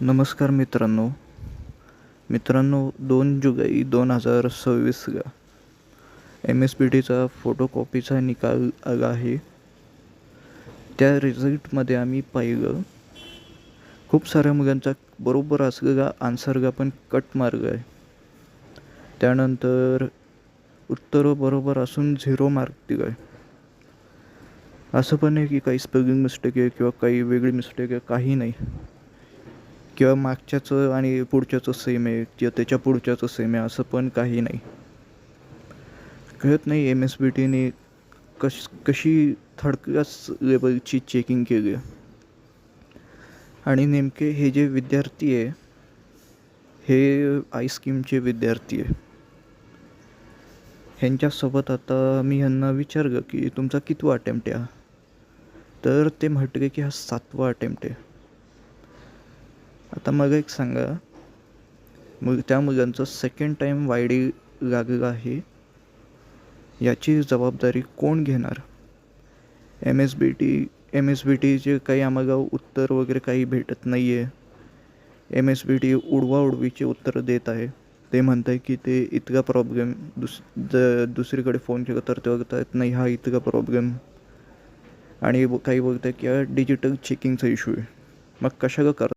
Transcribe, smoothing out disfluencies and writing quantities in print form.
नमस्कार मित्रांनो. 2 जुलै 2026 MSBTचा फोटोकॉपीचा निकाल आला आहे. त्या रिझल्टमध्ये आम्ही पाहिलं खूप साऱ्या मुलांचा बरोबर असलेला आन्सरला पण कट मार्क आहे. त्यानंतर उत्तरं बरोबर असून 0 मार्क दिला आहे. असं पण नाही की काही स्पेलिंग मिस्टेक आहे किंवा काही वेगळी मिस्टेक आहे, काही नाही. किंवा मागच्याचं आणि पुढच्याचं सेम आहे किंवा त्याच्या पुढच्याचं सेम आहे, असं पण काही नाही. कळत नाही MSBTने कशी थर्ड क्लास लेवलची चेकिंग केली आहे. आणि नेमके हे जे विद्यार्थी आहे हे आयस्कीमचे विद्यार्थी आहे. ह्यांच्यासोबत आता मी ह्यांना विचारलं की तुमचा कितवा अटेम्प्ट आहे, तर ते म्हटले की हा 7वा अटेम्प्ट आहे. आता मला एक सांगा, मग त्या मुलांचं सेकंड टाईम YD लागलं आहे, याची जबाबदारी कोण घेणार? MSBTचे काही आम्हाला उत्तर वगैरे काही भेटत नाही आहे. MSBT उडवाउडवीचे उत्तरं देत आहे. ते म्हणत आहे की ते इतका प्रॉब्लेम दुसरीकडे फोन केला तर ते बघतायत नाही हा इतका प्रॉब्लेम, आणि काही बोलत आहे की हा डिजिटल चेकिंगचा इश्यू आहे. मग कशाला